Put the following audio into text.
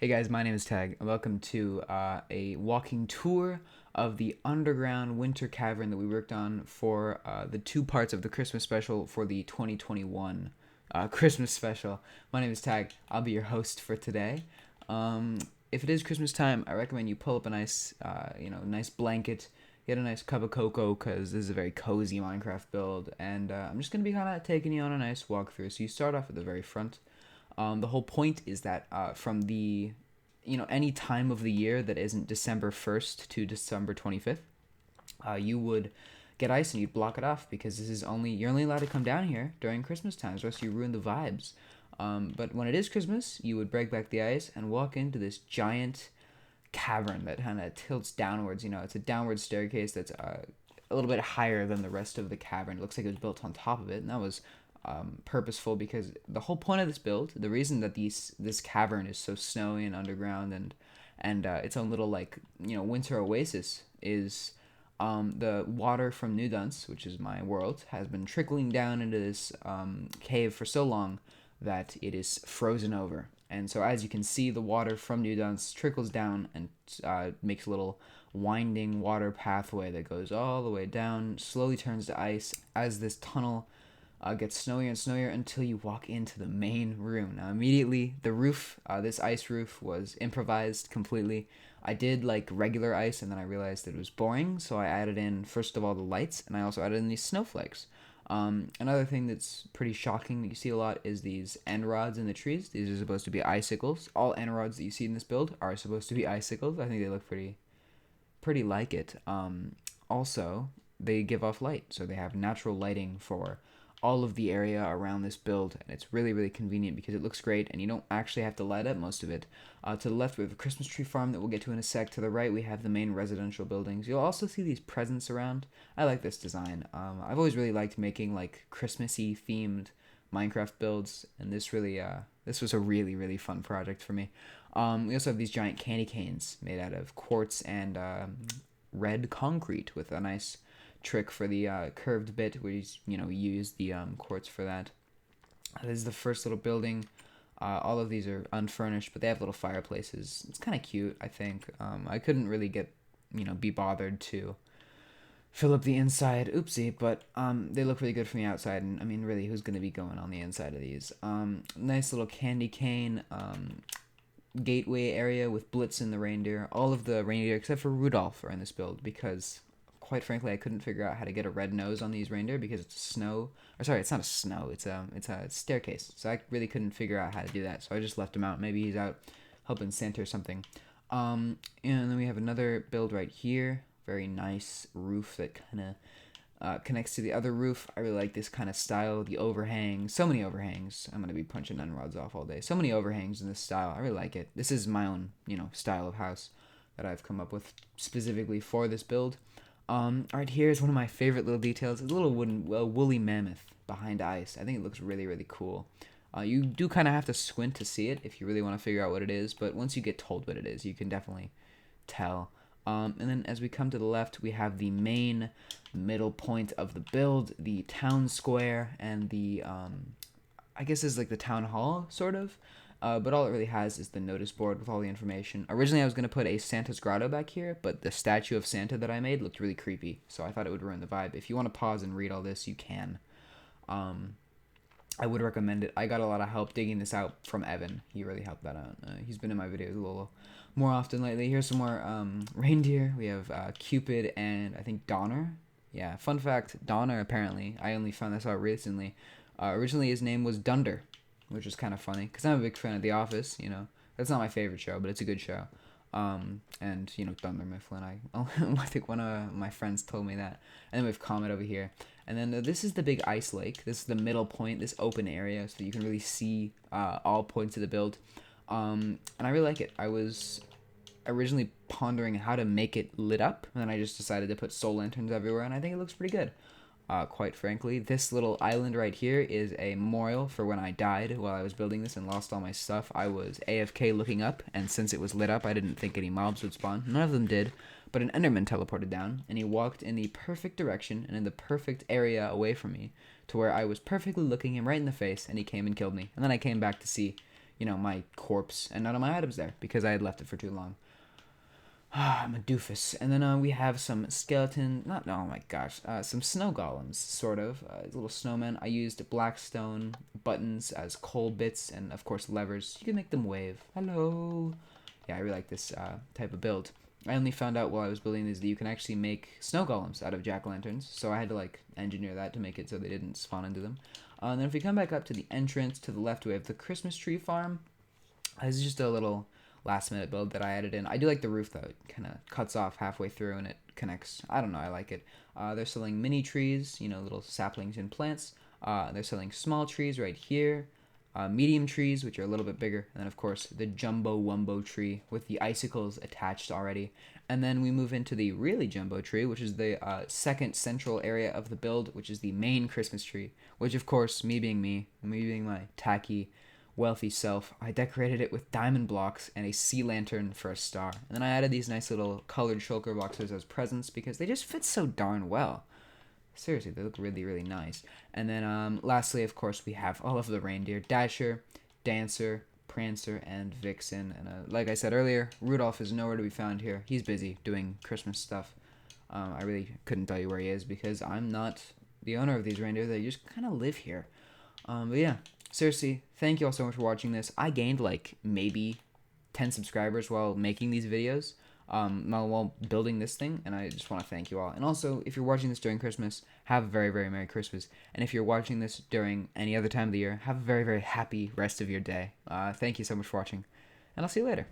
Hey guys, my name is Tag, and welcome to a walking tour of the underground winter cavern that we worked on for the two parts of the Christmas special for the 2021 Christmas special. My name is Tag. I'll be your host for today. Um, if it is Christmas time, I recommend you pull up a nice, nice blanket, get a nice cup of cocoa, because this is a very cozy Minecraft build, and I'm just gonna be kind of taking you on a nice walkthrough. So you start off at the very front. The whole point is that from the, any time of the year that isn't December 1st to December 25th, you would get ice and you'd block it off because you're only allowed to come down here during Christmas times, or else you ruin the vibes. But when it is Christmas, you would break back the ice and walk into this giant cavern that kind of tilts downwards. It's a downward staircase that's a little bit higher than the rest of the cavern. It looks like it was built on top of it, and that was purposeful because the whole point of this build, the reason that this cavern is so snowy and underground and its own little winter oasis is the water from New Dunce, which is my world, has been trickling down into this cave for so long that it is frozen over. And so, as you can see, the water from New Dunce trickles down and makes a little winding water pathway that goes all the way down, slowly turns to ice as this tunnel gets snowier and snowier until you walk into the main room. Now, immediately, the roof, this ice roof, was improvised completely. I did like regular ice, and then I realized that it was boring, so I added in, first of all, the lights, and I also added in these snowflakes. Another thing that's pretty shocking that you see a lot is these end rods in the trees. These are supposed to be icicles. All end rods that you see in this build are supposed to be icicles. I think they look pretty like it. Also, they give off light, so they have natural lighting for all of the area around this build, and it's really, really convenient because it looks great and you don't actually have to light up most of it. To the left, we have a Christmas tree farm that we'll get to in a sec. To the right, we have the main residential buildings. You'll also see these presents around. I like this design. I've always really liked making like Christmassy themed Minecraft builds, and this was a really, really fun project for me. We also have these giant candy canes made out of quartz and red concrete with a nice trick for the curved bit where you use the quartz for that. This is the first little building. All of these are unfurnished, but they have little fireplaces. It's kind of cute, I think. I couldn't really be bothered to fill up the inside. Oopsie, but they look really good from the outside, and I mean, really, who's going to be going on the inside of these? Nice little candy cane gateway area with Blitz and the reindeer. All of the reindeer except for Rudolph are in this build because, quite frankly, I couldn't figure out how to get a red nose on these reindeer because it's snow. Or sorry, it's not a snow. It's a staircase. So I really couldn't figure out how to do that. So I just left him out. Maybe he's out helping Santa or something. And then we have another build right here. Very nice roof that kind of connects to the other roof. I really like this kind of style. The overhang, so many overhangs. I'm gonna be punching end rods off all day. So many overhangs in this style. I really like it. This is my own, style of house that I've come up with specifically for this build. Right here is one of my favorite little details. It's a little woolly mammoth behind ice. I think it looks really, really cool. You do kind of have to squint to see it if you really want to figure out what it is, but once you get told what it is, you can definitely tell. And then as we come to the left, we have the main middle point of the build, the town square, and the, I guess is like the town hall, sort of. But all it really has is the notice board with all the information. Originally, I was going to put a Santa's grotto back here, but the statue of Santa that I made looked really creepy, so I thought it would ruin the vibe. If you want to pause and read all this, you can. I would recommend it. I got a lot of help digging this out from Evan. He really helped that out. He's been in my videos a little more often lately. Here's some more reindeer. We have Cupid and I think Donner. Yeah, fun fact, Donner apparently, I only found this out recently. Originally his name was Dunder, which is kind of funny because I'm a big fan of The Office. That's not my favorite show, but it's a good show. And Dunder Mifflin. I think one of my friends told me that. And then we have Comet over here. And then this is the big ice lake. This is the middle point, this open area, so you can really see all points of the build. And I really like it. I was originally pondering how to make it lit up, and then I just decided to put soul lanterns everywhere, and I think it looks pretty good. Quite frankly, this little island right here is a memorial for when I died while I was building this and lost all my stuff. I was AFK looking up, and since it was lit up, I didn't think any mobs would spawn. None of them did, but an Enderman teleported down, and he walked in the perfect direction and in the perfect area away from me to where I was perfectly looking him right in the face, and he came and killed me. And then I came back to see, my corpse and none of my items there because I had left it for too long. I'm a doofus. And then we have some skeleton, not, oh my gosh, some snow golems, sort of. Little snowmen. I used blackstone buttons as coal bits and, of course, levers. You can make them wave. Hello. Yeah, I really like this type of build. I only found out while I was building these that you can actually make snow golems out of jack-o'-lanterns, so I had to, engineer that to make it so they didn't spawn into them. And then if we come back up to the entrance, to the left we have the Christmas tree farm. This is just a little last minute build that I added in. I do like the roof though. It kind of cuts off halfway through and it connects. I don't know. I like it. They're selling mini trees, little saplings and plants. They're selling small trees right here. Medium trees, which are a little bit bigger. And then, of course, the jumbo wumbo tree with the icicles attached already. And then we move into the really jumbo tree, which is the second central area of the build, which is the main Christmas tree. Which, of course, me being my tacky, wealthy self, I decorated it with diamond blocks and a sea lantern for a star. And then I added these nice little colored shulker boxes as presents because they just fit so darn well. Seriously, they look really, really nice. And then lastly, of course, we have all of the reindeer: Dasher, Dancer, Prancer, and Vixen. And like I said earlier, Rudolph is nowhere to be found here. He's busy doing Christmas stuff. I really couldn't tell you where he is because I'm not the owner of these reindeer. They just kind of live here. But yeah, seriously, thank you all so much for watching this. I gained maybe 10 subscribers while making these videos. While building this thing, and I just want to thank you all. And also, if you're watching this during Christmas, have a very, very Merry Christmas. And if you're watching this during any other time of the year, have a very, very happy rest of your day. Thank you so much for watching, and I'll see you later.